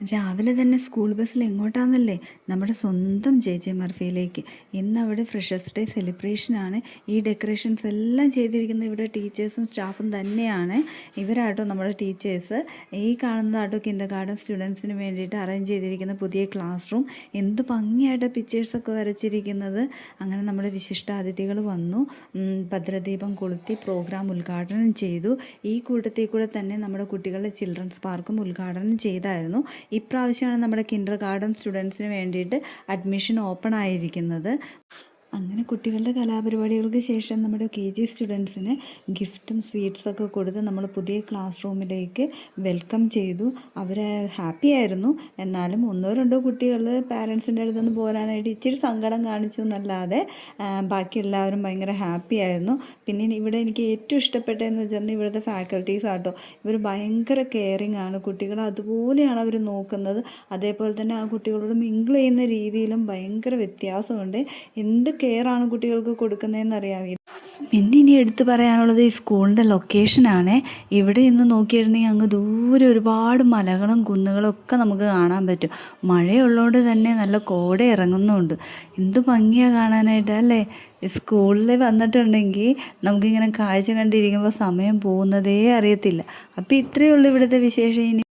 രാവിലെ തന്നെ സ്കൂൾ ബസ്സിൽ എങ്ങോട്ടാണെന്നല്ലേ? നമ്മുടെ സ്വന്തം ജെ മർഫിയിലേക്ക്. ഇന്ന് അവിടെ ഫ്രഷേഴ്സ് ഡേ സെലിബ്രേഷനാണ്. ഈ ഡെക്കറേഷൻസ് എല്ലാം ചെയ്തിരിക്കുന്നത് ഇവിടെ ടീച്ചേഴ്സും സ്റ്റാഫും തന്നെയാണ്. ഇവരാട്ടോ നമ്മുടെ ടീച്ചേഴ്സ്. ഈ കാണുന്നതാട്ടോ കിൻഡർഗാർട്ടൻ സ്റ്റുഡൻസിന് വേണ്ടിയിട്ട് അറേഞ്ച് ചെയ്തിരിക്കുന്ന പുതിയ ക്ലാസ് റൂം. എന്ത് ഭംഗിയായിട്ട് പിക്ചേഴ്സൊക്കെ വരച്ചിരിക്കുന്നത്. അങ്ങനെ നമ്മുടെ വിശിഷ്ടാതിഥികൾ വന്നു, ഭദ്രദീപം കൊളുത്തി പ്രോഗ്രാം ഉദ്ഘാടനം ചെയ്തു. ഈ കൂട്ടത്തിൽ കൂടെ തന്നെ നമ്മുടെ കുട്ടികളുടെ ചിൽഡ്രൻസ് പാർക്കും ഉദ്ഘാടനം ചെയ്തായിരുന്നു. ഇപ്രാവശ്യമാണ് നമ്മുടെ കിൻഡർഗാർട്ടൻ സ്റ്റുഡൻസിന് വേണ്ടിയിട്ട് അഡ്മിഷൻ ഓപ്പൺ ആയിരിക്കുന്നത്. അങ്ങനെ കുട്ടികളുടെ കലാപരിപാടികൾക്ക് ശേഷം നമ്മുടെ KG സ്റ്റുഡൻസിന് ഗിഫ്റ്റും സ്വീറ്റ്സൊക്കെ കൊടുത്ത് നമ്മൾ പുതിയ ക്ലാസ് റൂമിലേക്ക് വെൽക്കം ചെയ്തു. അവർ ഹാപ്പി ആയിരുന്നു. എന്നാലും ഒന്നോ രണ്ടോ കുട്ടികൾ പാരൻസിൻ്റെ അടുത്ത് നിന്ന് പോരാനായിട്ട് ഇച്ചിരി സങ്കടം കാണിച്ചു എന്നല്ലാതെ ബാക്കി എല്ലാവരും ഭയങ്കര ഹാപ്പി ആയിരുന്നു. പിന്നെ ഇവിടെ എനിക്ക് ഏറ്റവും ഇഷ്ടപ്പെട്ടതെന്ന് വെച്ചിട്ടുണ്ടെങ്കിൽ ഇവിടുത്തെ ഫാക്കൽറ്റീസ് ആട്ടോ. ഇവർ ഭയങ്കര കെയറിങ് ആണ്. കുട്ടികളെ അതുപോലെയാണ് അവർ നോക്കുന്നത്. അതേപോലെ തന്നെ ആ കുട്ടികളോട് മിങ്കിൾ ചെയ്യുന്ന രീതിയിലും ഭയങ്കര വ്യത്യാസമുണ്ട്. എന്ത് കെയറാണ് കുട്ടികൾക്ക് കൊടുക്കുന്നതെന്ന് അറിയാമോ? പിന്നെ ഇനി എടുത്തു പറയാനുള്ളത് ഈ സ്കൂളിൻ്റെ ലൊക്കേഷനാണ്. ഇവിടെ ഇന്ന് നോക്കിയിരുന്നെങ്കിൽ അങ്ങ് ദൂരെ ഒരുപാട് മലകളും കുന്നുകളും ഒക്കെ നമുക്ക് കാണാൻ പറ്റും. മഴയുള്ളതുകൊണ്ട് തന്നെ നല്ല കോട ഇറങ്ങുന്നുമുണ്ട്. എന്ത് ഭംഗിയാണ് കാണാനായിട്ട് അല്ലേ? സ്കൂളിൽ വന്നിട്ടുണ്ടെങ്കിൽ നമുക്കിങ്ങനെ കാഴ്ച കണ്ടിരിക്കുമ്പോൾ സമയം പോകുന്നതേ അറിയത്തില്ല. അപ്പോൾ ഇത്രയേ ഉള്ളൂ ഇവിടുത്തെ വിശേഷം. ഇനി